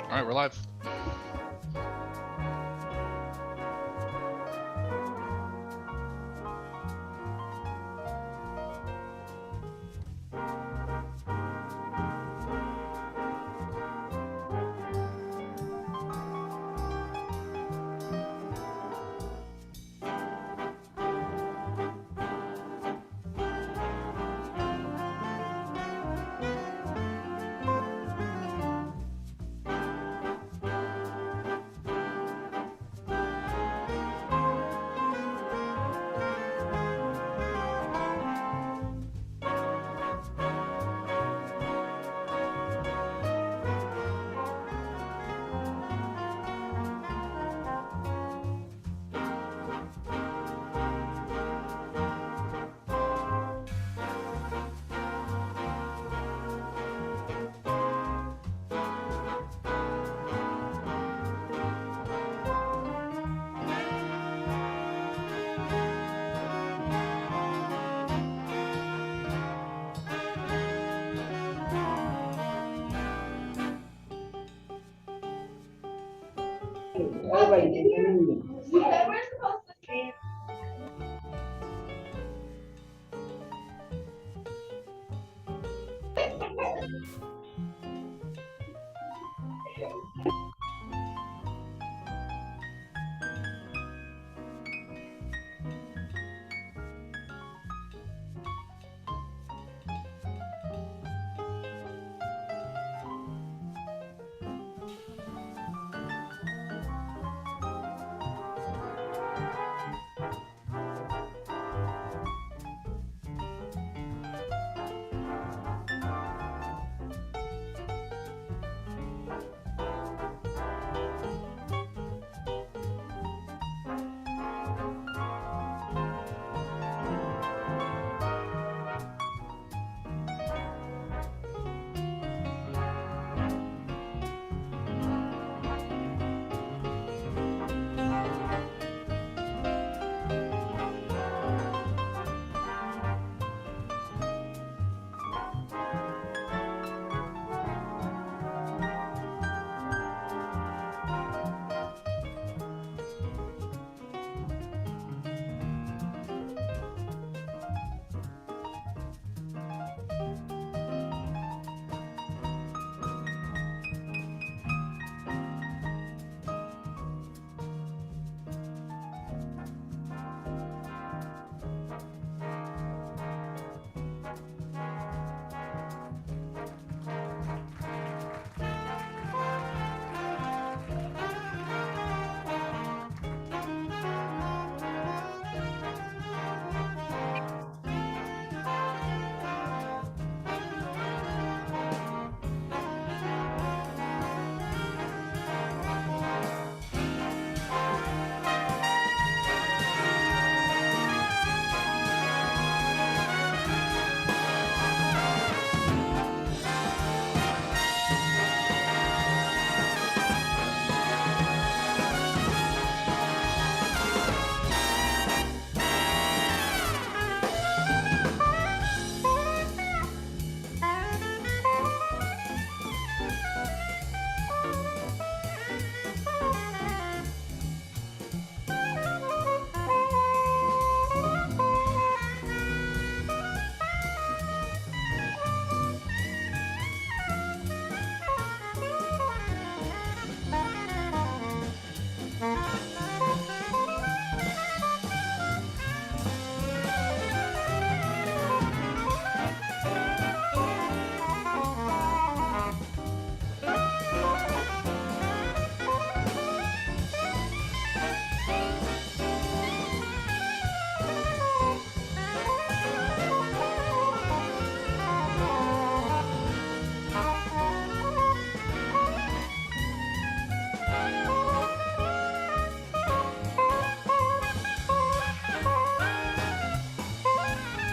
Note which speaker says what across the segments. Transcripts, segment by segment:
Speaker 1: All right, we're live.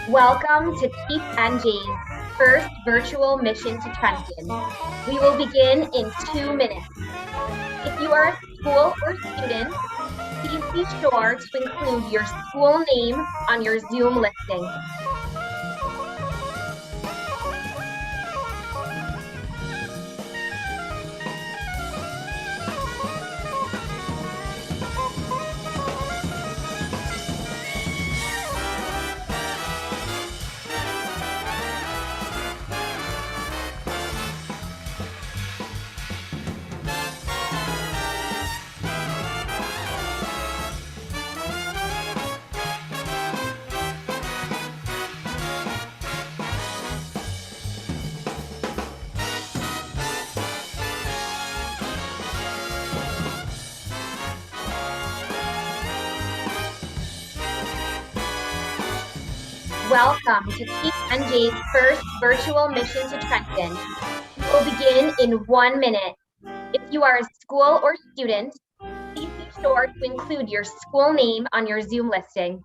Speaker 2: Welcome to Keep NJ's first virtual mission to Trenton. We will begin in 2 minutes. If you are a school or student, please be sure to include your school name on your Zoom listing. Welcome to Teach NJ's first virtual mission to Trenton. We'll begin in 1 minute. If you are a school or student, please be sure to include your school name on your Zoom listing.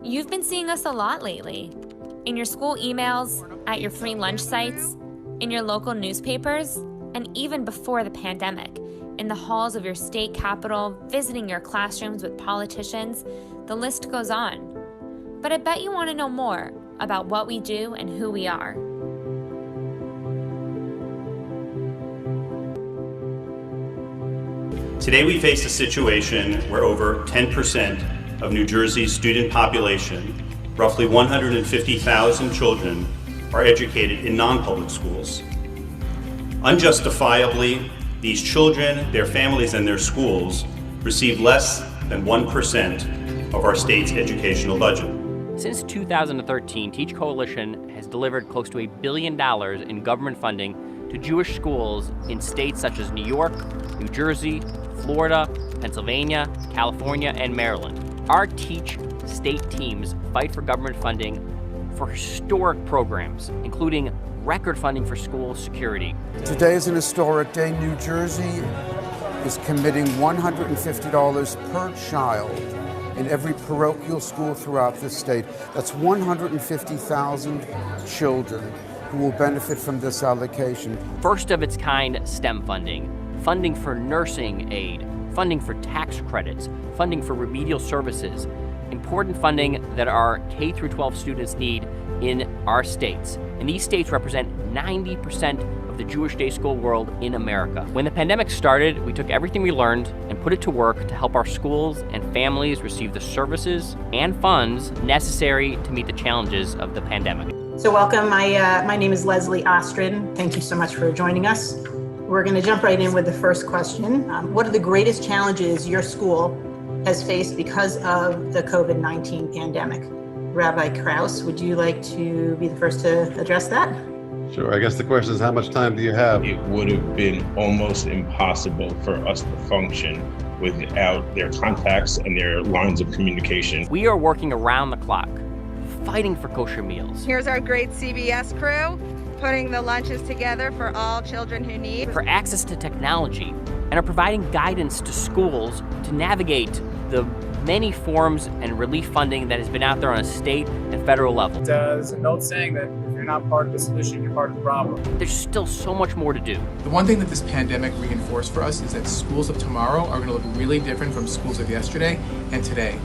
Speaker 1: You've been seeing us a lot lately. In your school emails, at your free lunch sites, in your local newspapers, and even before the pandemic, in the halls of your state capitol, visiting your classrooms with politicians, the list goes on. But I bet you want to know more about what we do and who we are.
Speaker 3: Today we face a situation where over 10% of New Jersey's student population, roughly 150,000 children, are educated in non-public schools. Unjustifiably, these children, their families, and their schools receive less than 1% of our state's educational budget.
Speaker 4: Since 2013, Teach Coalition has delivered close to $1 billion in government funding to Jewish schools in states such as New York, New Jersey, Florida, Pennsylvania, California, and Maryland. Our Teach state teams fight for government funding for historic programs, including record funding for school security.
Speaker 5: Today is an historic day. New Jersey is committing $150 per child in every parochial school throughout the state. That's 150,000 children who will benefit from this allocation.
Speaker 4: First of its kind STEM funding, funding for nursing aid, funding for tax credits, funding for remedial services, important funding that our K through 12 students need in our states. And these states represent 90% of the Jewish day school world in America. When the pandemic started, we took everything we learned and put it to work to help our schools and families receive the services and funds necessary to meet the challenges of the pandemic.
Speaker 6: So welcome, my name is Leslie Ostrin. Thank you so much for joining us. We're going to jump right in with the first question. What are the greatest challenges your school has faced because of the COVID-19 pandemic? Rabbi Krause, would you like to be the first to address that?
Speaker 7: Sure. I guess the question is, how much time do you have?
Speaker 8: It would have been almost impossible for us to function without their contacts and their lines of communication.
Speaker 4: We are working around the clock, fighting for kosher meals.
Speaker 9: Here's our great CBS crew, putting the lunches together for all children who need.
Speaker 4: For access to technology, and are providing guidance to schools to navigate the many forms and relief funding that has been out there on a state and federal level.
Speaker 10: There's a note saying that if you're not part of the solution, you're part of the problem.
Speaker 4: There's still so much more to do.
Speaker 11: The one thing that this pandemic reinforced for us is that schools of tomorrow are going to look really different from schools of yesterday and today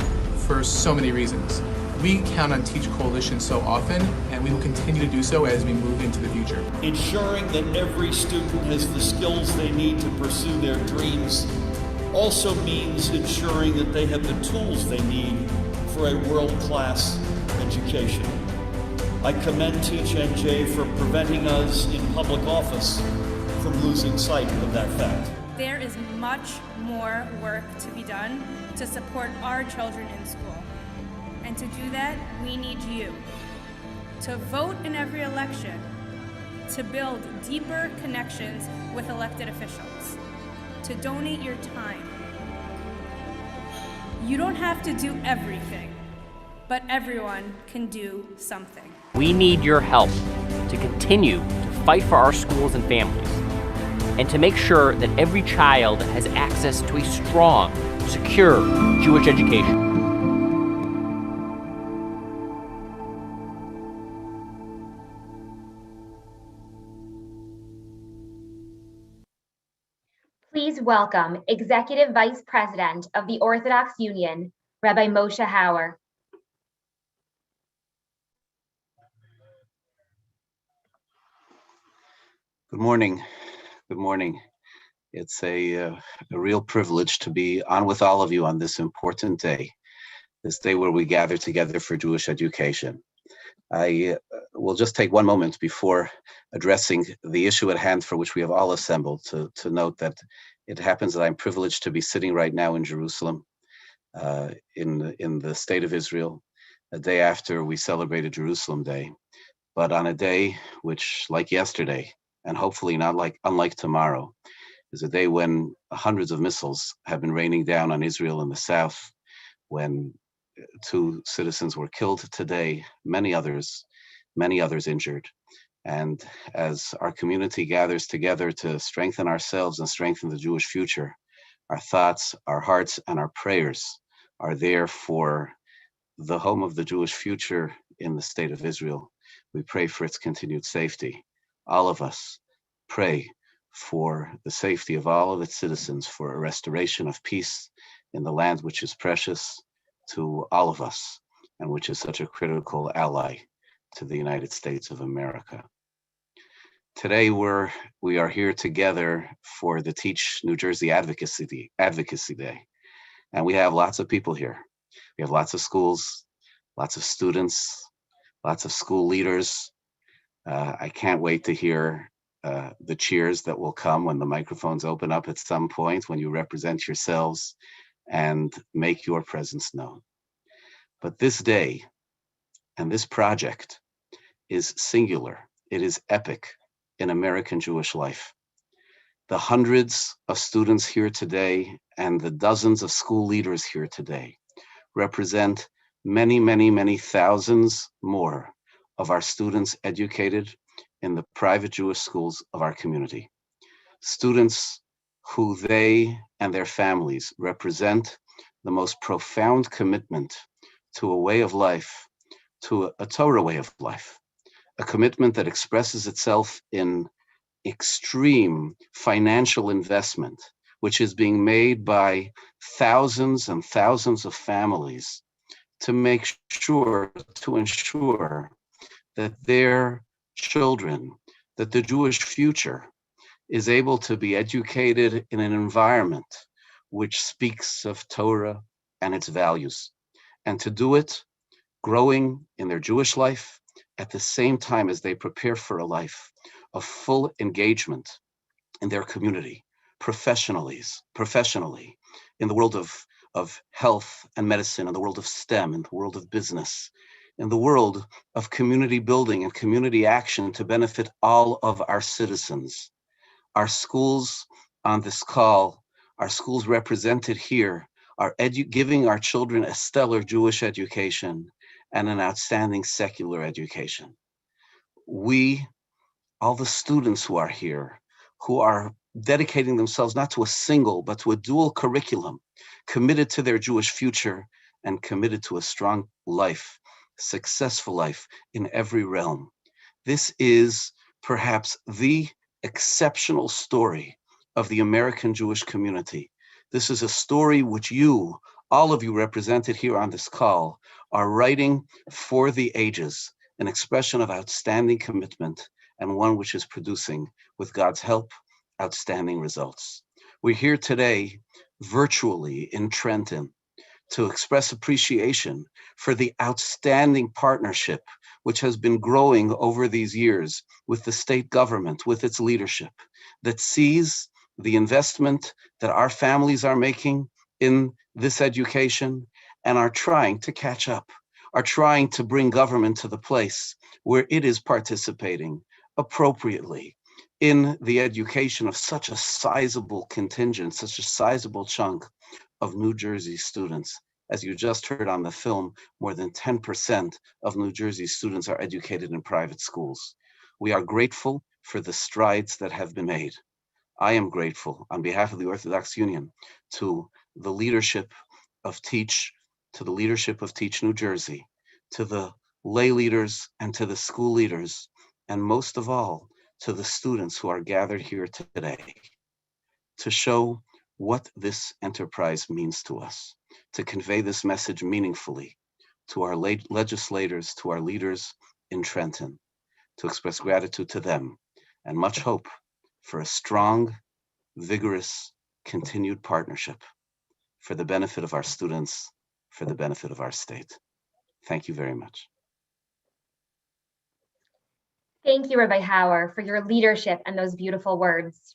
Speaker 11: for so many reasons. We count on Teach Coalition so often, and we will continue to do so as we move into the future.
Speaker 12: Ensuring that every student has the skills they need to pursue their dreams also means ensuring that they have the tools they need for a world-class education. I commend Teach NJ for preventing us in public office from losing sight of that fact.
Speaker 13: There is much more work to be done to support our children in school. And to do that, we need you to vote in every election, to build deeper connections with elected officials, to donate your time. You don't have to do everything, but everyone can do something.
Speaker 4: We need your help to continue to fight for our schools and families, and to make sure that every child has access to a strong, secure Jewish education.
Speaker 2: Please welcome Executive Vice President of the Orthodox Union, Rabbi Moshe Hauer.
Speaker 14: Good morning. Good morning. It's a real privilege to be on with all of you on this important day, this day where we gather together for Jewish education. I will just take one moment before addressing the issue at hand for which we have all assembled to note that it happens that I'm privileged to be sitting right now in Jerusalem, in the state of Israel, a day after we celebrated Jerusalem Day, but on a day which, like yesterday, and hopefully not unlike tomorrow, is a day when hundreds of missiles have been raining down on Israel in the south, when 2 citizens were killed today, many others injured. And as our community gathers together to strengthen ourselves and strengthen the Jewish future, our thoughts, our hearts, and our prayers are there for the home of the Jewish future in the state of Israel. We pray for its continued safety. All of us pray for the safety of all of its citizens, for a restoration of peace in the land which is precious to all of us and which is such a critical ally to the United States of America. Today we are here together for the Teach New Jersey Advocacy Day, and we have lots of people here. We have lots of schools, lots of students, lots of school leaders. I can't wait to hear the cheers that will come when the microphones open up at some point, when you represent yourselves and make your presence known. But this day and this project is singular. It is epic in American Jewish life. The hundreds of students here today and the dozens of school leaders here today represent many, many, many thousands more of our students educated in the private Jewish schools of our community. Students who they and their families represent the most profound commitment to a way of life, to a Torah way of life, a commitment that expresses itself in extreme financial investment, which is being made by thousands and thousands of families to ensure that their children, that the Jewish future is able to be educated in an environment which speaks of Torah and its values, and to do it growing in their Jewish life at the same time as they prepare for a life of full engagement in their community, professionally, in the world of health and medicine, in the world of STEM, in the world of business, in the world of community building and community action to benefit all of our citizens. Our schools on this call, our schools represented here, are giving our children a stellar Jewish education and an outstanding secular education. We, all the students who are here, who are dedicating themselves not to a single, but to a dual curriculum, committed to their Jewish future and committed to a strong life, successful life in every realm. This is perhaps the exceptional story of the American Jewish community. This is a story which you, all of you represented here on this call, are writing for the ages, an expression of outstanding commitment and one which is producing, with God's help, outstanding results. We're here today virtually in Trenton to express appreciation for the outstanding partnership which has been growing over these years with the state government, with its leadership, that sees the investment that our families are making in this education and are trying to catch up, are trying to bring government to the place where it is participating appropriately in the education of such a sizable contingent, such a sizable chunk of New Jersey students. As you just heard on the film, more than 10% of New Jersey students are educated in private schools. We are grateful for the strides that have been made. I am grateful on behalf of the Orthodox Union to the leadership of Teach, to the leadership of Teach New Jersey, to the lay leaders and to the school leaders, and most of all, to the students who are gathered here today to show what this enterprise means to us, to convey this message meaningfully to our legislators, to our leaders in Trenton, to express gratitude to them and much hope for a strong, vigorous, continued partnership for the benefit of our students, for the benefit of our state. Thank you very much.
Speaker 2: Thank you, Rabbi Hauer, for your leadership and those beautiful words.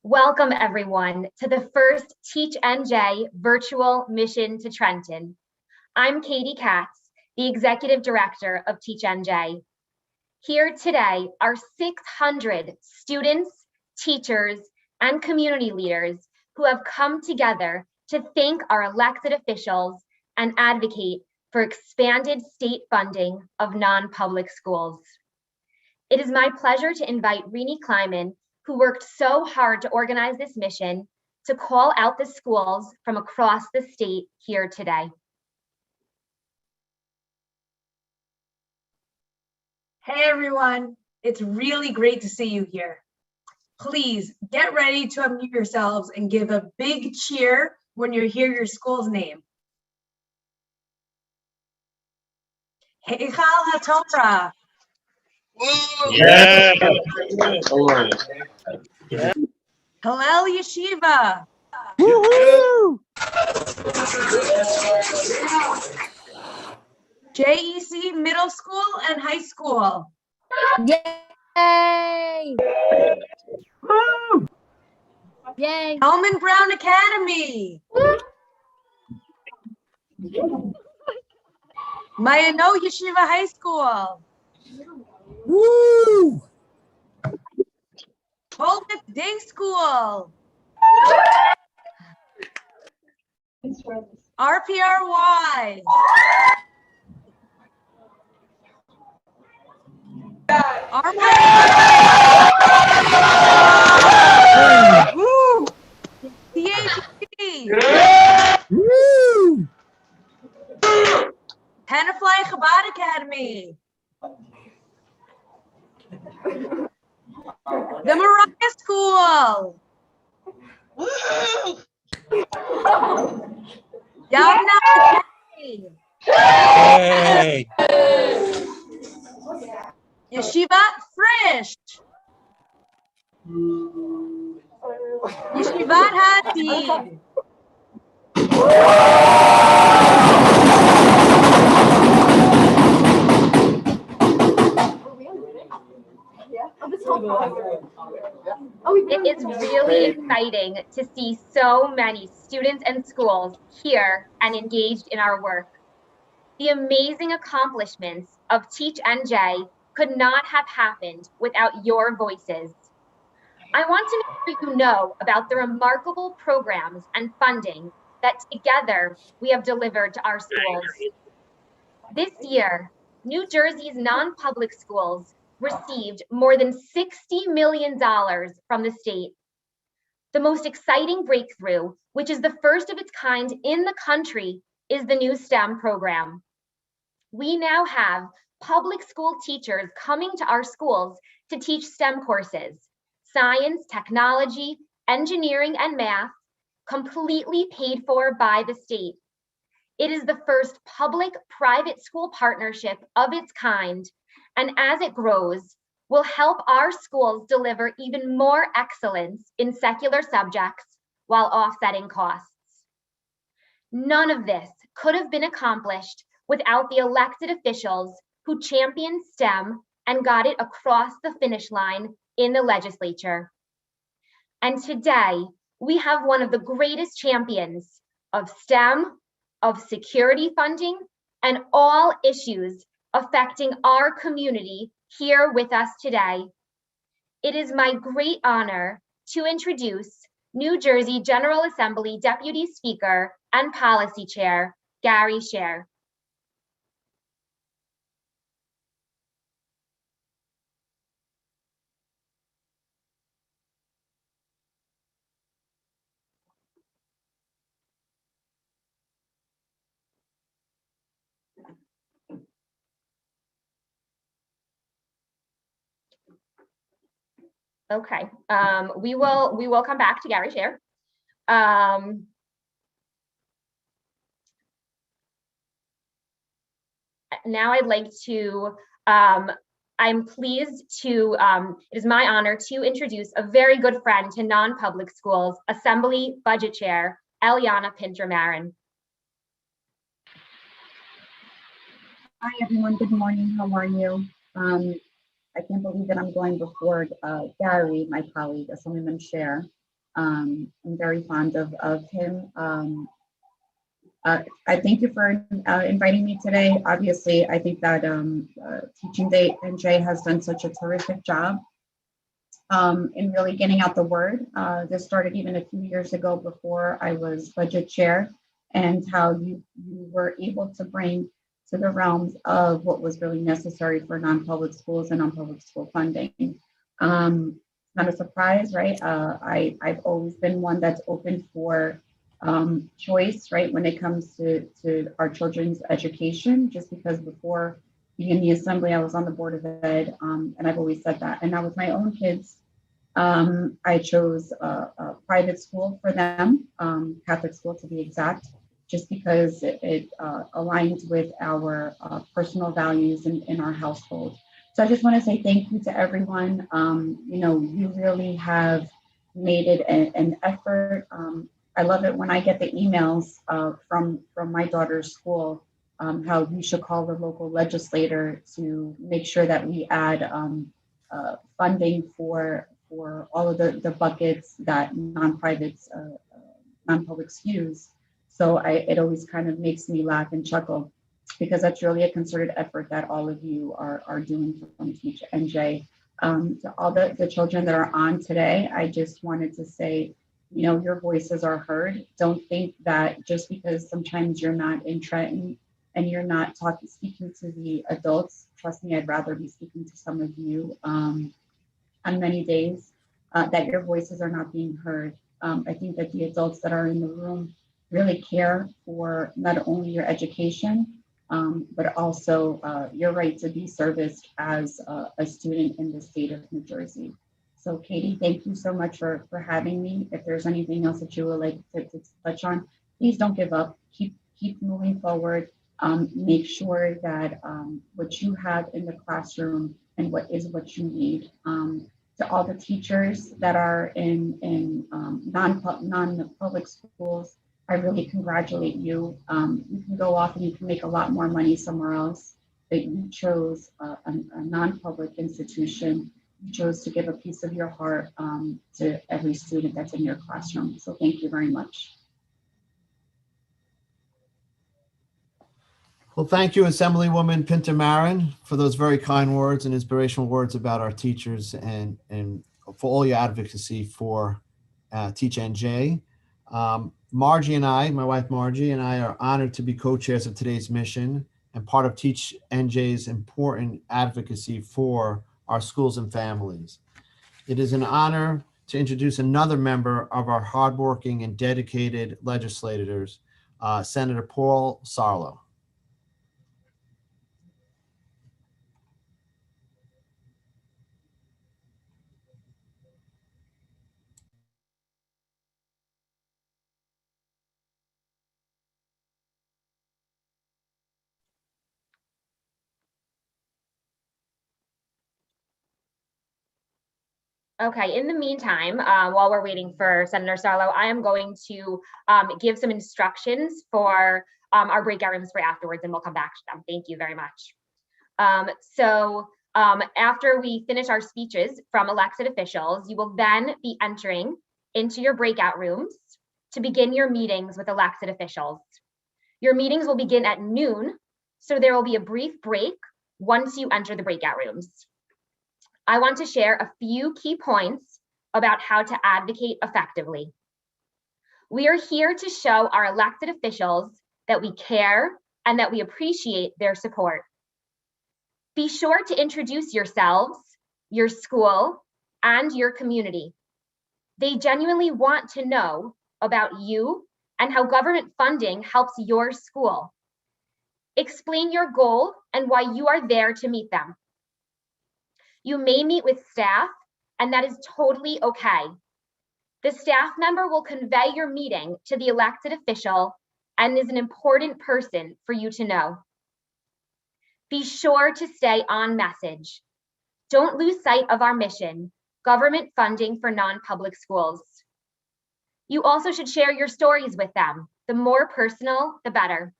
Speaker 2: Welcome, everyone, to the first Teach NJ virtual mission to Trenton. I'm Katie Katz, the Executive Director of Teach NJ. Here today are 600 students, teachers, and community leaders who have come together to thank our elected officials and advocate for expanded state funding of non-public schools. It is my pleasure to invite Rini Kleiman, who worked so hard to organize this mission, to call out the schools from across the state here today.
Speaker 15: Hey everyone, it's really great to see you here. Please get ready to unmute yourselves and give a big cheer when you hear your school's name. Heichal HaTorah.
Speaker 8: Yeah.
Speaker 15: Hallel Yeshiva.
Speaker 16: Woo-hoo!
Speaker 15: JEC Middle School and High School.
Speaker 16: Yay!
Speaker 15: Woo!
Speaker 16: Yay!
Speaker 15: Hellman Brown Academy. Mayano Yeshiva High School.
Speaker 16: Woo!
Speaker 15: Politz Day School. RPRY. Woo! THC.
Speaker 16: Woo!
Speaker 15: Hannafly Chabad Academy. The Moriah School. Yavna Academy.
Speaker 16: Hey!
Speaker 15: Yeshivat Frisch. Yeshivat Hadid.
Speaker 2: It is really exciting to see so many students and schools here and engaged in our work. The amazing accomplishments of Teach NJ could not have happened without your voices. I want to make sure you know about the remarkable programs and funding that together we have delivered to our schools. This year, New Jersey's non-public schools received more than $60 million from the state. The most exciting breakthrough, which is the first of its kind in the country, is the new STEM program. We now have public school teachers coming to our schools to teach STEM courses, science, technology, engineering, and math, completely paid for by the state. It is the first public-private school partnership of its kind, and as it grows, will help our schools deliver even more excellence in secular subjects while offsetting costs. None of this could have been accomplished without the elected officials who championed STEM and got it across the finish line in the legislature. And today, we have one of the greatest champions of STEM, of security funding, and all issues affecting our community here with us today. It is my great honor to introduce New Jersey General Assembly Deputy Speaker and Policy Chair, Gary Scher. Okay, we will come back to Gary Scher. Now I'd like to, I'm pleased to, it is my honor to introduce a very good friend to non-public schools, Assembly Budget Chair, Eliana Pinter-Marin.
Speaker 17: Hi, everyone. Good morning. How are you? I can't believe that I'm going before Gary, my colleague, Assemblyman Scher. I'm very fond of him. I thank you for inviting me today. Obviously, I think that Teaching Day NJ has done such a terrific job in really getting out the word. This started even a few years ago before I was budget chair, and how you were able to bring to the realms of what was really necessary for non-public schools and non-public school funding. Not a surprise, right? I've always been one that's open for choice, right, when it comes to our children's education, just because before being in the assembly, I was on the board of ed, and I've always said that. And now with my own kids, I chose a private school for them, Catholic school to be exact, just because it aligns with our personal values in our household. So I just want to say thank you to everyone. You know, you really have made it an effort. I love it when I get the emails from my daughter's school, how you should call the local legislator to make sure that we add funding for all of the buckets that non-privates, non-publics use. So it always kind of makes me laugh and chuckle, because that's really a concerted effort that all of you are doing from Teach NJ. To all the children that are on today, I just wanted to say, you know, your voices are heard. Don't think that just because sometimes you're not in Trenton and you're not speaking to the adults, trust me, I'd rather be speaking to some of you on many days, that your voices are not being heard. I think that the adults that are in the room really care for not only your education, but also your right to be serviced as a student in the state of New Jersey. So Katie, thank you so much for having me. If there's anything else that you would like to touch on, please don't give up. Keep moving forward. Make sure that what you have in the classroom and what you need. To all the teachers that are in non-public schools, I really congratulate you. You can go off and you can make a lot more money somewhere else, but you chose a non-public institution. You chose to give a piece of your heart to every student that's in your classroom. So thank you very much.
Speaker 18: Well, thank you, Assemblywoman Pinter-Marin, for those very kind words and inspirational words about our teachers, and for all your advocacy for Teach NJ. Margie and I, my wife Margie and I, are honored to be co-chairs of today's mission and part of Teach NJ's important advocacy for our schools and families. It is an honor to introduce another member of our hardworking and dedicated legislators, Senator Paul Sarlo.
Speaker 2: Okay, in the meantime, while we're waiting for Senator Sarlo, I am going to give some instructions for our breakout rooms for afterwards, and we'll come back to them. Thank you very much. After we finish our speeches from elected officials, you will then be entering into your breakout rooms to begin your meetings with elected officials. Your meetings will begin at noon, so there will be a brief break once you enter the breakout rooms. I want to share a few key points about how to advocate effectively. We are here to show our elected officials that we care and that we appreciate their support. Be sure to introduce yourselves, your school, and your community. They genuinely want to know about you and how government funding helps your school. Explain your goal and why you are there to meet them. You may meet with staff, and that is totally okay. The staff member will convey your meeting to the elected official and is an important person for you to know. Be sure to stay on message. Don't lose sight of our mission, government funding for non-public schools. You also should share your stories with them. The more personal, the better.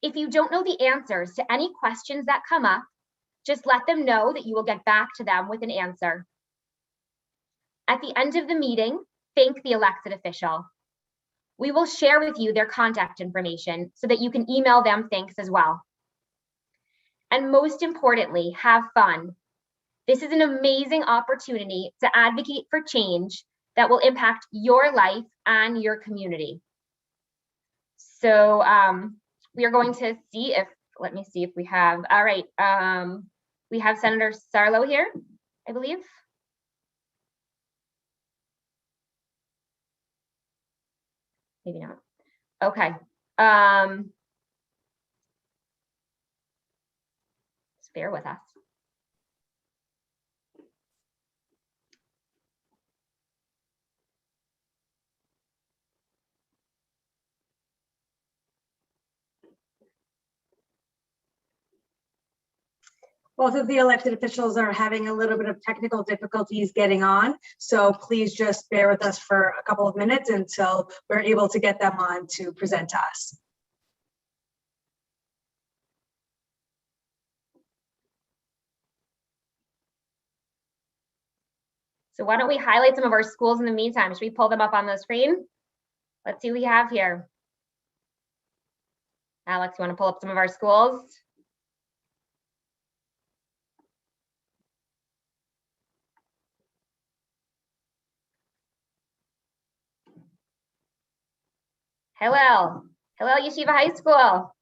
Speaker 2: If you don't know the answers to any questions that come up, just let them know that you will get back to them with an answer. At the end of the meeting, thank the elected official. We will share with you their contact information so that you can email them thanks as well. And most importantly, have fun. This is an amazing opportunity to advocate for change that will impact your life and your community. So we are going to see if, let me see if we have, all right. We have Senator Sarlo here, I believe. Maybe not. Okay. Just bear with us.
Speaker 15: Both of the elected officials are having a little bit of technical difficulties getting on, so please just bear with us for a couple of minutes until we're able to get them on to present to us.
Speaker 2: So why don't we highlight some of our schools in the meantime? Should we pull them up on the screen? Let's see what we have here. Alex, you want to pull up some of our schools? Hello. Hello, Yeshiva High School.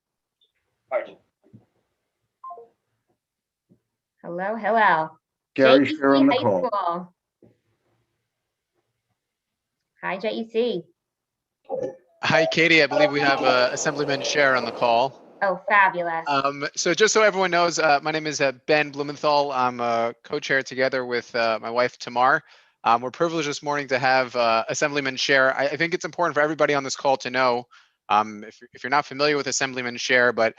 Speaker 2: Hello, hello.
Speaker 5: Gary
Speaker 2: JEC
Speaker 5: Sher on the
Speaker 2: High
Speaker 5: call.
Speaker 2: School. Hi, JEC.
Speaker 19: Hi, Katie. I believe we have Assemblyman Scher on the call.
Speaker 2: Oh, fabulous.
Speaker 19: So just so everyone knows, my name is Ben Blumenthal. I'm a co-chair together with my wife, Tamar. We're privileged this morning to have Assemblyman Scher. I think it's important for everybody on this call to know, if you're not familiar with Assemblyman Scher, but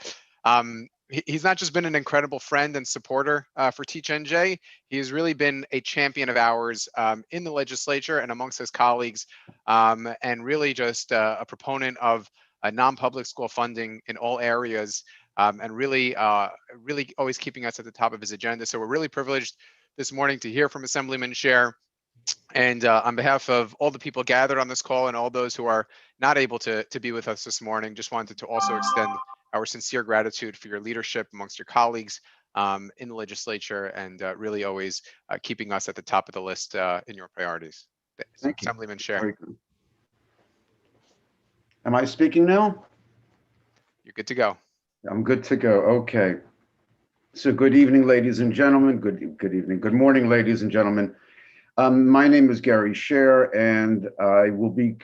Speaker 19: he's not just been an incredible friend and supporter for Teach NJ, he's really been a champion of ours in the legislature and amongst his colleagues, and really just a proponent of non-public school funding in all areas, and really always keeping us at the top of his agenda. So we're really privileged this morning to hear from Assemblyman Scher. And on behalf of all the people gathered on this call and all those who are not able to be with us this morning, just wanted to also extend our sincere gratitude for your leadership amongst your colleagues in the legislature, and really always keeping us at the top of the list in your priorities.
Speaker 5: Thank you.
Speaker 19: Assemblyman Scher.
Speaker 5: Very good. Am I speaking now?
Speaker 19: You're good to go.
Speaker 5: I'm good to go. Okay. So good evening, ladies and gentlemen. Good evening. Good morning, ladies and gentlemen. My name is Gary Scher, and I will be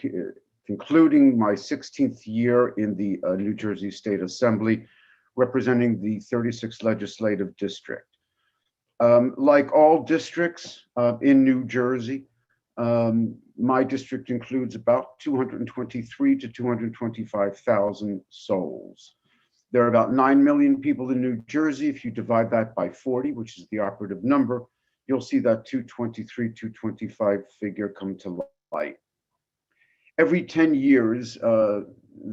Speaker 5: concluding my 16th year in the New Jersey State Assembly, representing the 36th Legislative District. Like all districts in New Jersey, my district includes about 223 to 225,000 souls. There are about 9 million people in New Jersey. If you divide that by 40, which is the operative number, you'll see that 223, 225 figure come to light. Every 10 years,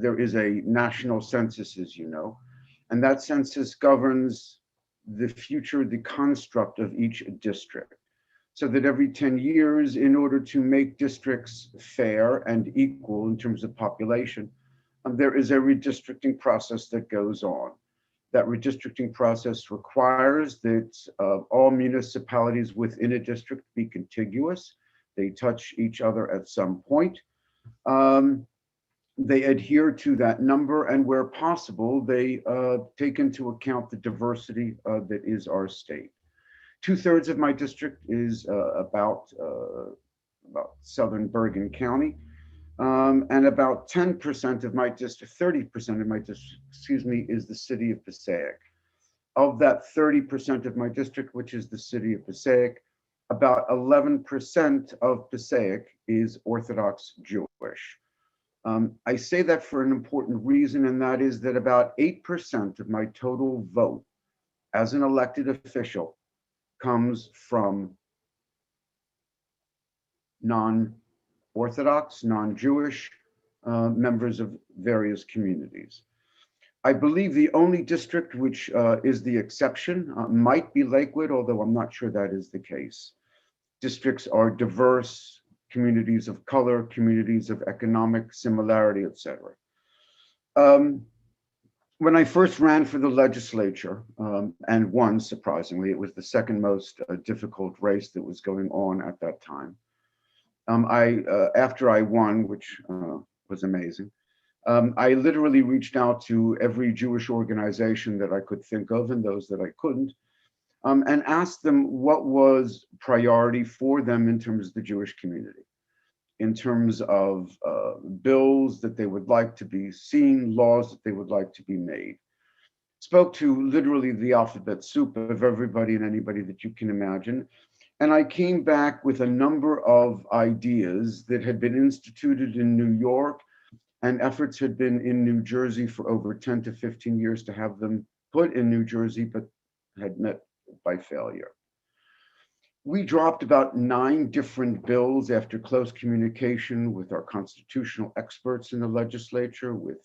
Speaker 5: there is a national census, as you know, and that census governs the future, the construct of each district. So that every 10 years, in order to make districts fair and equal in terms of population, there is a redistricting process that goes on. That redistricting process requires that all municipalities within a district be contiguous. They touch each other at some point. They adhere to that number, and where possible, they take into account the diversity that is our state. 2/3 of my district is about southern Bergen County, and about 10% of my district, 30% of my district, excuse me, is the city of Passaic. Of that 30% of my district, which is the city of Passaic, about 11% of Passaic is Orthodox Jewish. I say that for an important reason, and that is that about 8% of my total vote as an elected official comes from non-Orthodox, non-Jewish members of various communities. I believe the only district which is the exception might be Lakewood, although I'm not sure that is the case. Districts are diverse, communities of color, communities of economic similarity, etc. When I first ran for the legislature and won, surprisingly, it was the second most difficult race that was going on at that time. After I won, which was amazing, I literally reached out to every Jewish organization that I could think of and those that I couldn't, and asked them what was priority for them in terms of the Jewish community, in terms of bills that they would like to be seen, laws that they would like to be made. Spoke to literally the alphabet soup of everybody and anybody that you can imagine. And I came back with a number of ideas that had been instituted in New York, and efforts had been in New Jersey for over 10 to 15 years to have them put in New Jersey, but had met by failure. We dropped about 9 different bills after close communication with our constitutional experts in the legislature, with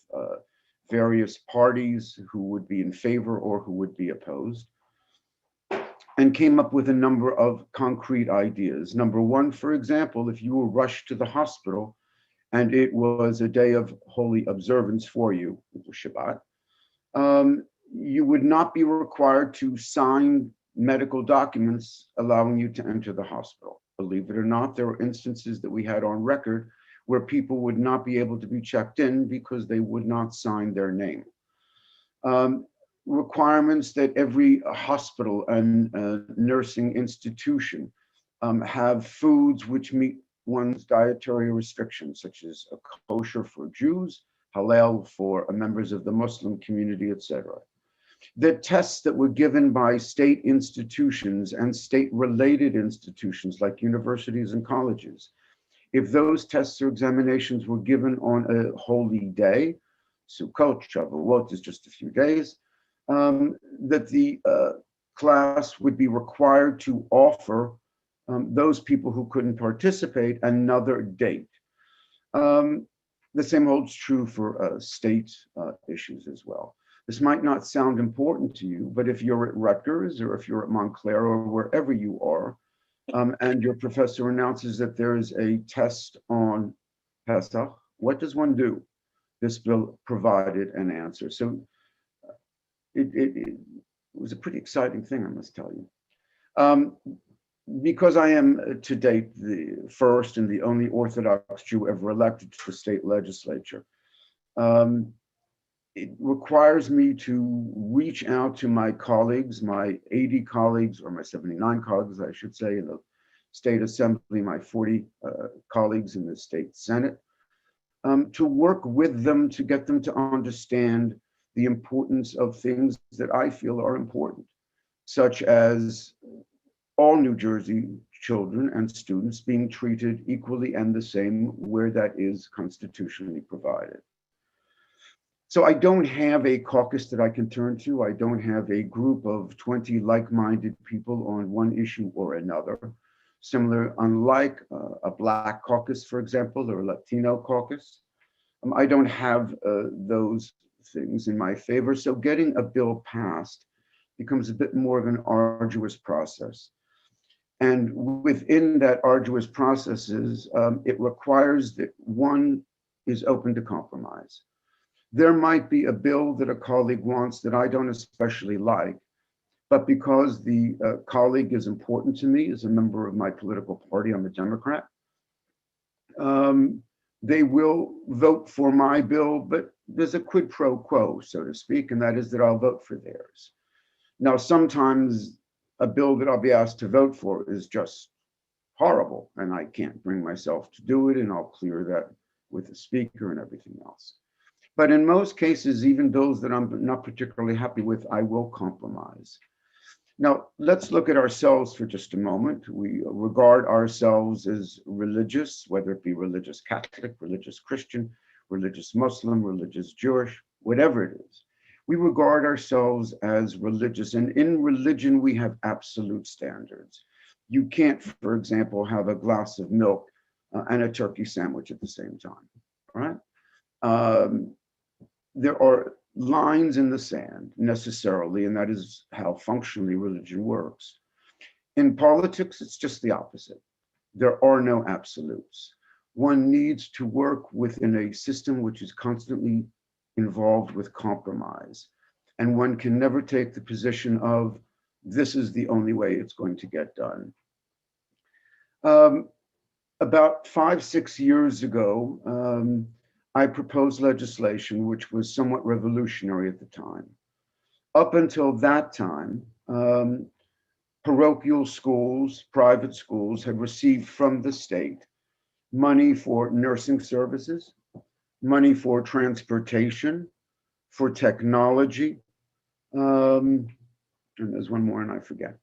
Speaker 5: various parties who would be in favor or who would be opposed, and came up with a number of concrete ideas. Number one, for example, if you were rushed to the hospital and it was a day of holy observance for you, it was Shabbat, you would not be required to sign medical documents allowing you to enter the hospital. Believe it or not, there were instances that we had on record where people would not be able to be checked in because they would not sign their name. Requirements that every hospital and nursing institution have foods which meet one's dietary restrictions, such as a kosher for Jews, halal for members of the Muslim community, etc. The tests that were given by state institutions and state-related institutions like universities and colleges, if those tests or examinations were given on a holy day, Sukkot, Shavuot is just a few days, that the class would be required to offer those people who couldn't participate another date. The same holds true for state issues as well. This might not sound important to you, but if you're at Rutgers or if you're at Montclair or wherever you are, and your professor announces that there is a test on Pesach, what does one do? This bill provided an answer. So it was a pretty exciting thing, I must tell you. Because I am to date the first and the only Orthodox Jew ever elected to the state legislature, it requires me to reach out to my colleagues, my 80 colleagues, or my 79 colleagues, I should say, in the state assembly, my 40 colleagues in the state senate, to work with them to get them to understand the importance of things that I feel are important, such as all New Jersey children and students being treated equally and the same where that is constitutionally provided. So I don't have a caucus that I can turn to. I don't have a group of 20 like-minded people on one issue or another. Similar, unlike a Black caucus, for example, or a Latino caucus. I don't have those things in my favor. So getting a bill passed becomes a bit more of an arduous process. And within that arduous processes, it requires that one is open to compromise. There might be a bill that a colleague wants that I don't especially like, but because the colleague is important to me as a member of my political party, I'm a Democrat, they will vote for my bill, but there's a quid pro quo, so to speak, and that is that I'll vote for theirs. Now, sometimes a bill that I'll be asked to vote for is just horrible, and I can't bring myself to do it, and I'll clear that with the speaker and everything else. But in most cases, even bills that I'm not particularly happy with, I will compromise. Now, let's look at ourselves for just a moment. We regard ourselves as religious, whether it be religious Catholic, religious Christian, religious Muslim, religious Jewish, whatever it is. We regard ourselves as religious, and in religion, we have absolute standards. You can't, for example, have a glass of milk and a turkey sandwich at the same time, right? There are lines in the sand necessarily, and that is how functionally religion works. In politics, it's just the opposite. There are no absolutes. One needs to work within a system which is constantly involved with compromise. And one can never take the position of, this is the only way it's going to get done. About 5-6 years ago, I proposed legislation which was somewhat revolutionary at the time. Up until that time, parochial schools, private schools had received from the state money for nursing services, money for transportation, for technology, and there's one more and I forget.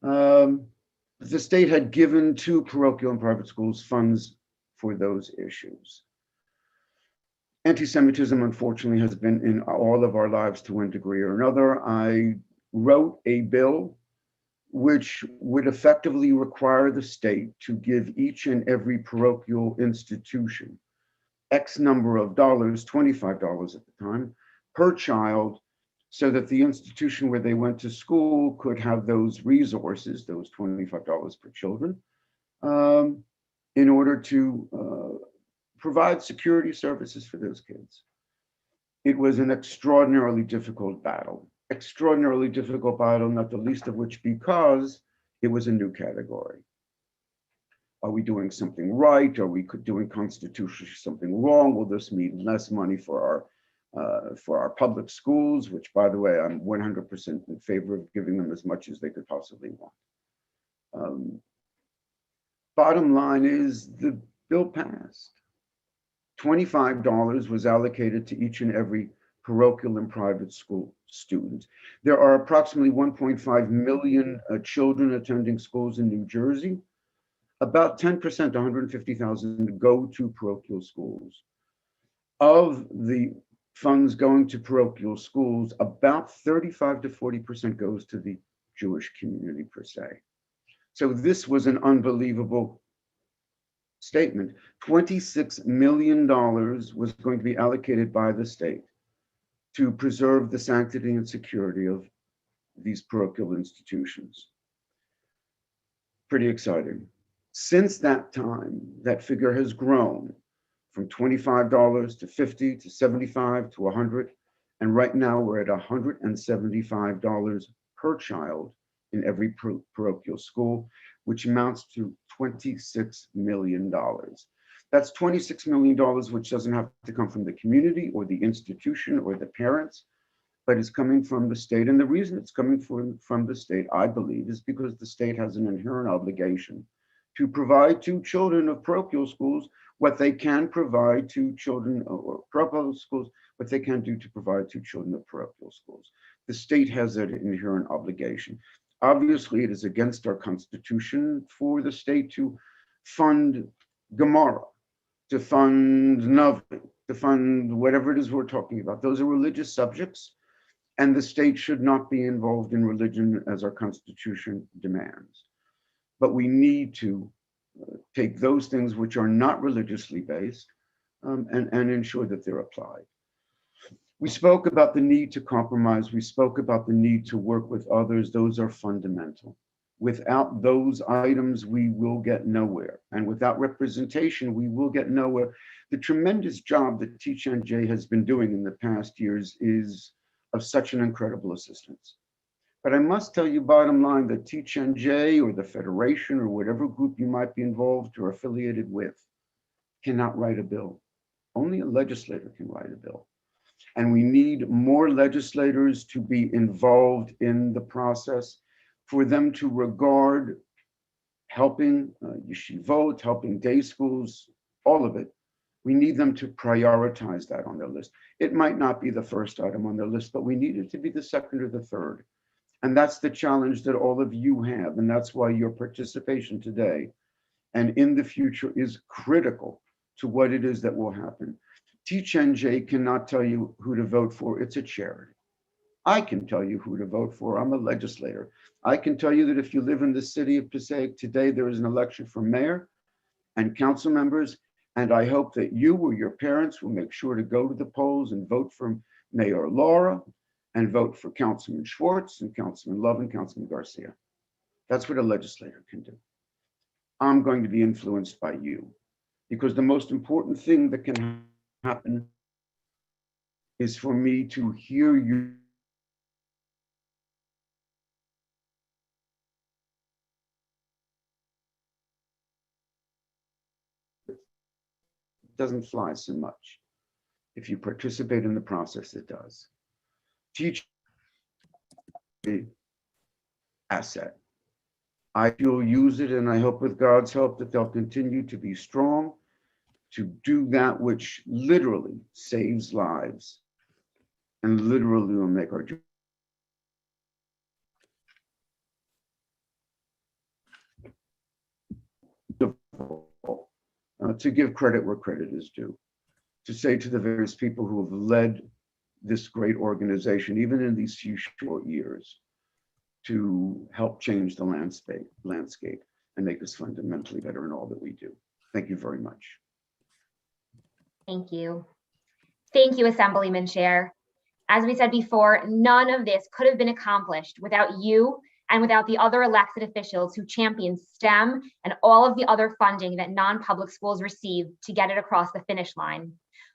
Speaker 5: The state had given to parochial and private schools funds for those issues. Anti-Semitism, unfortunately, has been in all of our lives to one degree or another. I wrote a bill which would effectively require the state to give each and every parochial institution X number of dollars, $25 at the time, per child, so that the institution where they went to school could have those resources, those $25 per children, in order to provide security services for those kids. It was an extraordinarily difficult battle, not the least of which because it was a new category. Are we doing something right? Are we doing constitutionally something wrong? Will this mean less money for our public schools, which, by the way, I'm 100% in favor of giving them as much as they could possibly want. Bottom line is the bill passed. $25 was allocated to each and every parochial and private school student. There are approximately 1.5 million children attending schools in New Jersey. About 10%, 150,000, go to parochial schools. Of the funds going to parochial schools, about 35 to 40% goes to the Jewish community per se. So this was an unbelievable statement. $26 million was going to be allocated by the state to preserve the sanctity and security of these parochial institutions. Pretty exciting. Since that time, that figure has grown from $25 to $50 to $75 to $100, and right now we're at $175 per child in every parochial school, which amounts to $26 million. That's $26 million, which doesn't have to come from the community or the institution or the parents, but it's coming from the state. And the reason it's coming from the state, I believe, is because the state has an inherent obligation to provide to children of parochial schools what they can provide to children or parochial schools, what they can do to provide to children of parochial schools. The state has an inherent obligation. Obviously, it is against our Constitution for the state to fund Gemara, to fund Navi, to fund whatever it is we're talking about. Those are religious subjects, and the state should not be involved in religion as our Constitution demands. But we need to take those things which are not religiously based and ensure that they're applied. We spoke about the need to compromise. We spoke about the need to work with others. Those are fundamental. Without those items, we will get nowhere. And without representation, we will get nowhere. The tremendous job that Teach NJ has been doing in the past years is of such an incredible assistance. But I must tell you, bottom line, that Teach NJ or the Federation or whatever group you might be involved or affiliated with cannot write a bill. Only a legislator can write a bill. And we need more legislators to be involved in the process, for them to regard helping yeshivot, helping day schools, all of it. We need them to prioritize that on their list. It might not be the first item on their list, but we need it to be the second or the third. And that's the challenge that all of you have. And that's why your participation today and in the future is critical to what it is that will happen. Teach NJ cannot tell you who to vote for. It's a charity. I can tell you who to vote for. I'm a legislator. I can tell you that if you live in the city of Passaic today, there is an election for mayor and council members. And I hope that you or your parents will make sure to go to the polls and vote for Mayor Laura and vote for Councilman Schwartz and Councilman Love and Councilman Garcia. That's what a legislator can do. I'm going to be influenced by you, because the most important thing that can happen is for me to hear you. It doesn't fly so much. If you participate in the process, it does. Teach the asset. I will use it, and I hope with God's help that they'll continue to be strong, to do that which literally saves lives and literally will make our job. To give credit where credit is due, to say to the various people who have led this great organization, even in these few short years, to help change the landscape and make us fundamentally better in all that we do. Thank you very much.
Speaker 2: Thank you. Thank you, Assemblyman Chair. As we said before, none of this could have been accomplished without you and without the other elected officials who champion STEM and all of the other funding that non-public schools receive to get it across the finish line.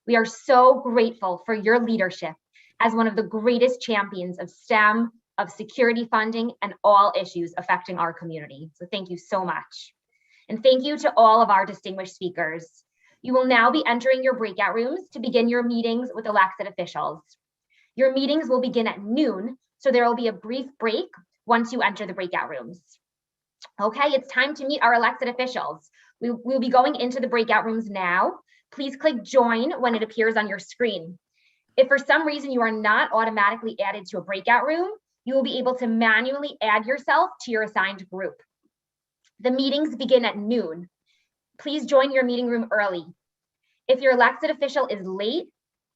Speaker 2: We are so grateful for your leadership as one of the greatest champions of STEM, of security funding, and all issues affecting our community. So thank you so much. And thank you to all of our distinguished speakers. You will now be entering your breakout rooms to begin your meetings with elected officials. Your meetings will begin at noon, so there will be a brief break once you enter the breakout rooms. Okay, it's time to meet our elected officials. We'll be going into the breakout rooms now. Please click join when it appears on your screen. If for some reason you are not automatically added to a breakout room, you will be able to manually add yourself to your assigned group. The meetings begin at noon. Please join your meeting room early. If your elected official is late,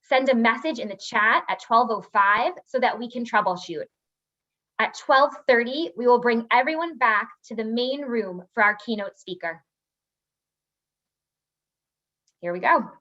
Speaker 2: send a message in the chat at 12:05 so that we can troubleshoot. At 12:30, we will bring everyone back to the main room for our keynote speaker. Here we go.